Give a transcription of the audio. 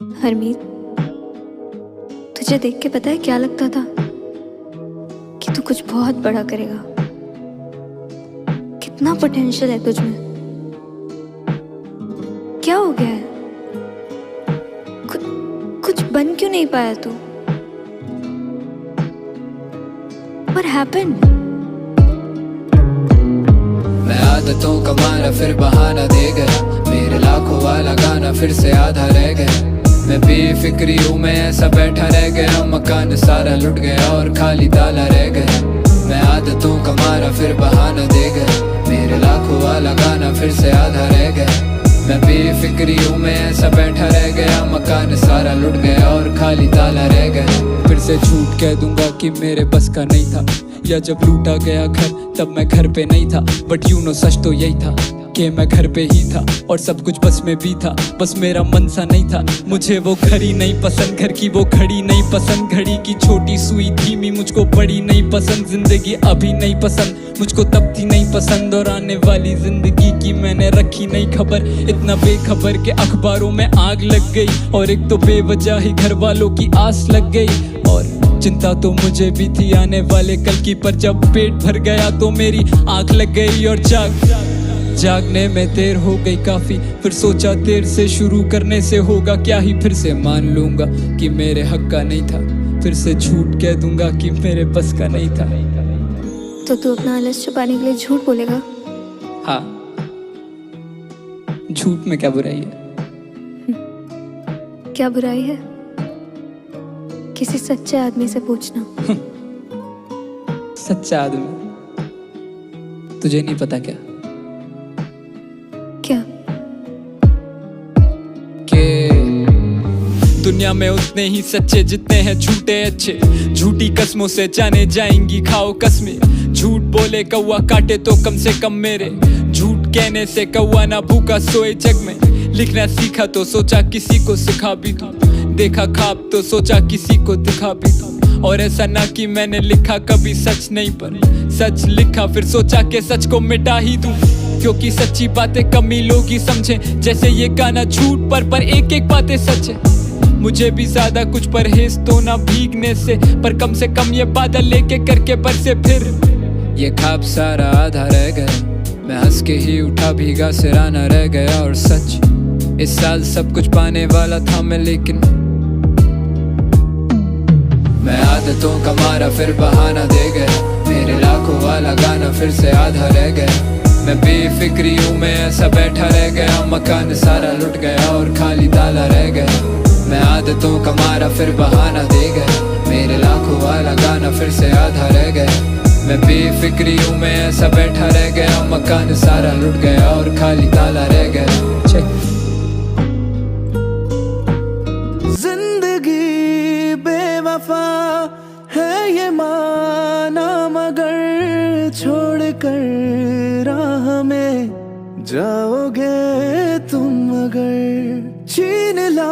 हरमीत, तुझे देख के पता है क्या लगता था कि तू कुछ बहुत बड़ा करेगा। कितना पोटेंशियल है तुझ में। क्या हो गया है? कुछ बन क्यों नहीं पाया तू? What happened? मैं आदतों का मारा फिर बहाना दे गया। मेरे लाखों वाला गाना फिर से आधा रह गया। मैं बेफिक्री हूँ, मैं ऐसा बैठा रह गया। मकान सारा लुट गया और खाली ताला रह गया। मैं आदतों का मारा फिर बहाना दे गया। मेरे लाखों वाला गाना फिर से आधा रह गया। मैं बेफिक्री हूँ, मैं ऐसा बैठा रह गया। मकान सारा लुट गया और खाली ताला रह गया। फिर से झूठ कह दूंगा कि मेरे बस का नहीं था, या जब लूटा गया घर तब मैं घर पे नहीं था। बट यू नो सच तो यही था कि मैं घर पे ही था और सब कुछ बस में भी था। बस मेरा मन सा नहीं था। मुझे वो घड़ी नहीं पसंद, घर की वो घड़ी नहीं पसंद। घड़ी की छोटी सुई धीमी मुझको बड़ी नहीं पसंद। जिंदगी अभी नहीं पसंद मुझको, तब थी नहीं पसंद। और आने वाली जिंदगी की मैंने रखी नहीं खबर। इतना बेखबर के अखबारों में आग लग गई, और एक तो बेवजह ही घर वालों की आस लग गई। और चिंता तो मुझे भी थी आने वाले कल की, पर जब पेट भर गया तो मेरी आंख लग गई। और जागने में देर हो गई काफी। फिर सोचा देर से शुरू करने से होगा क्या ही। फिर से मान लूंगा कि मेरे हक का नहीं था। फिर से झूठ कह दूंगा कि मेरे बस का नहीं था। तो तू अपना आलस छुपाने के लिए झूठ बोलेगा? हाँ, झूठ में क्या बुराई है? क्या बुराई है? किसी सच्चे आदमी से पूछना। सच्चा आदमी? तुझे नहीं पता क्या क्या? दुनिया में उतने ही सच्चे जितने हैं झूठे अच्छे। झूठी कस्मों से जाने जाएंगी खाओ कसमें। झूठ बोले कौवा काटे तो कम से कम मेरे। झूठ कहने से कौवा ना भूखा सोए जग में। लिखना सीखा तो सोचा किसी को सिखा भी दूं। देखा ख्वाब तो सोचा किसी को दिखा भी दूं। और ऐसा ना कि मैंने लिखा कभी सच नहीं, पर सच लिखा फिर सोचा कि सच को मिटा ही दूं। क्योंकि सच्ची बातें कम ही लोग ही समझे। जैसे ये गाना झूठ पर एक एक बातें सच है। मुझे भी ज्यादा कुछ परहेज तो ना भीगने से, पर कम से कम ये बादल लेके करके बरसे। फिर ये ख्वाब सारा आधा रह गया। मैं हंस के ही उठा, भीगा सिराना रह गया। और सच इस साल सब कुछ पाने वाला था मैं, लेकिन मैं आदतों का मारा फिर बहाना दे गया। मेरे लाखों वाला गाना फिर से आधा रह गया। मैं बेफिक्री हूँ, मैं ऐसा बैठा रह गया। मकान सारा लुट गया और खाली ताला रह गया। मैं आदतों का मारा फिर बहाना दे गया। मेरे लाखों वाला गाना फिर से आधा रह गया। मैं बेफिक्री हूँ, मैं ऐसा बैठा रह गया। मकान सारा लुट गया और खाली ताला रह गया। जिंदगी बेवफा है ये माना, मगर छोड़ कर राह में जाओगे तुम अगर। छीन ला